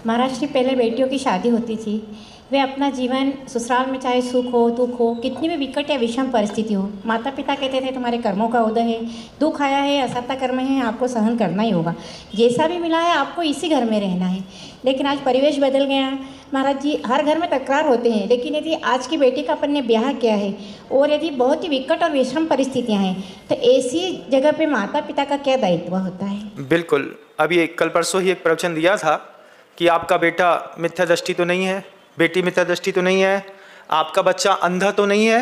महाराज जी, पहले बेटियों की शादी होती थी, वे अपना जीवन ससुराल में चाहे सुख हो दुख हो, कितनी भी विकट या विषम परिस्थिति हो, माता पिता कहते थे तुम्हारे कर्मों का उदय है, दुख आया है, असत्य कर्म है, आपको सहन करना ही होगा, जैसा भी मिला है आपको इसी घर में रहना है। लेकिन आज परिवेश बदल गया महाराज जी, हर घर में तकरार होते हैं, लेकिन यदि आज की बेटी का अपन ने ब्याह किया है और यदि बहुत ही विकट और विषम परिस्थितियाँ हैं, तो ऐसी जगह पे माता पिता का क्या दायित्व होता है? बिल्कुल, अभी कल परसों ही एक प्रवचन दिया था कि आपका बेटा मिथ्या दृष्टि तो नहीं है, बेटी मिथ्या दृष्टि तो नहीं है, आपका बच्चा अंधा तो नहीं है।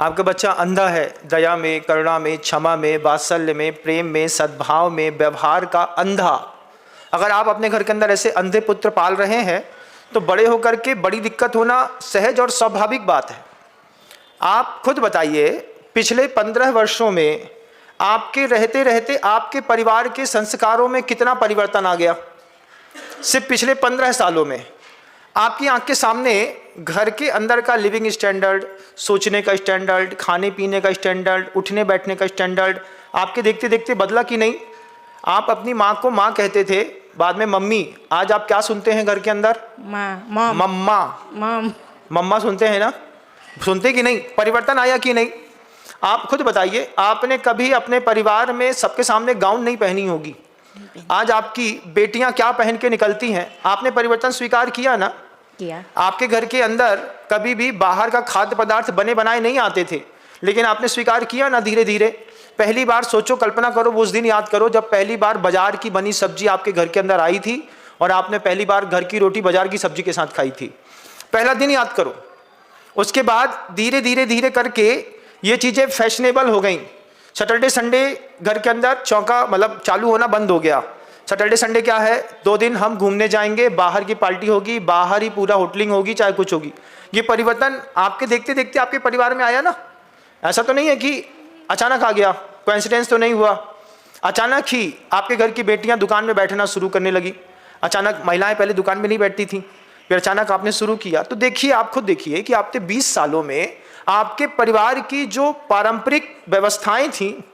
आपका बच्चा अंधा है दया में, करुणा में, क्षमा में, वात्सल्य में, प्रेम में, सद्भाव में, व्यवहार का अंधा। अगर आप अपने घर के अंदर ऐसे अंधे पुत्र पाल रहे हैं तो बड़े होकर के बड़ी दिक्कत होना सहज और स्वाभाविक बात है। आप खुद बताइए, पिछले 15 वर्षों में आपके रहते रहते आपके परिवार के संस्कारों में कितना परिवर्तन आ गया। सिर्फ पिछले 15 सालों में आपकी आंख के सामने घर के अंदर का लिविंग स्टैंडर्ड, सोचने का स्टैंडर्ड, खाने पीने का स्टैंडर्ड, उठने बैठने का स्टैंडर्ड आपके देखते देखते बदला कि नहीं। आप अपनी माँ को माँ कहते थे, बाद में मम्मी। आज आप क्या सुनते हैं घर के अंदर? मम्मा मम्मा सुनते हैं ना, सुनते कि नहीं? परिवर्तन आया कि नहीं? आप खुद बताइए, आपने कभी अपने परिवार में सबके सामने गाउन नहीं पहनी होगी, आज आपकी बेटियां क्या पहन के निकलती हैं, आपने परिवर्तन स्वीकार किया ना? किया। आपके घर के अंदर कभी भी बाहर का खाद्य पदार्थ बने बनाए नहीं आते थे, लेकिन आपने स्वीकार किया ना धीरे धीरे। पहली बार सोचो, कल्पना करो, वो उस दिन याद करो जब पहली बार बाजार की बनी सब्जी आपके घर के अंदर आई थी और आपने पहली बार घर की रोटी बाजार की सब्जी के साथ खाई थी। पहला दिन याद करो। उसके बाद धीरे धीरे धीरे करके ये चीज़ें फैशनेबल हो गई। सैटरडे संडे घर के अंदर चौका मतलब चालू होना बंद हो गया। सैटरडे संडे क्या है? 2 दिन हम घूमने जाएंगे, बाहर की पार्टी होगी, बाहर ही पूरा होटलिंग होगी, चाहे कुछ होगी। ये परिवर्तन आपके देखते देखते आपके परिवार में आया ना। ऐसा तो नहीं है कि अचानक आ गया, कोइंसिडेंस तो नहीं हुआ। अचानक ही आपके घर की बेटियां दुकान में बैठना शुरू करने लगी। अचानक महिलाएं पहले दुकान में नहीं बैठती थी, फिर अचानक आपने शुरू किया। तो देखिए, आप खुद देखिए कि आपके 20 सालों में आपके परिवार की जो पारंपरिक व्यवस्थाएं थी,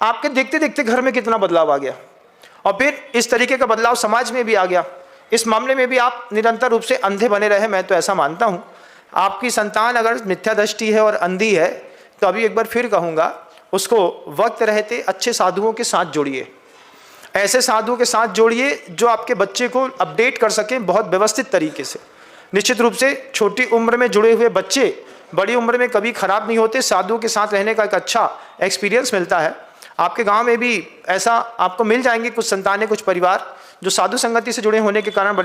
आपके देखते देखते घर में कितना बदलाव आ गया। और फिर इस तरीके का बदलाव समाज में भी आ गया। इस मामले में भी आप निरंतर रूप से अंधे बने रहे, मैं तो ऐसा मानता हूँ। आपकी संतान अगर मिथ्या दृष्टि है और अंधी है, तो अभी एक बार फिर कहूँगा, उसको वक्त रहते अच्छे साधुओं के साथ जोड़िए। ऐसे साधुओं के साथ जोड़िए जो आपके बच्चे को अपडेट कर सकें बहुत व्यवस्थित तरीके से। निश्चित रूप से छोटी उम्र में जुड़े हुए बच्चे बड़ी उम्र में कभी खराब नहीं होते। साधुओं के साथ रहने का एक अच्छा एक्सपीरियंस मिलता है। आपके गांव में भी ऐसा आपको मिल जाएंगे कुछ संतानें, कुछ परिवार जो साधु संगति से जुड़े होने के कारण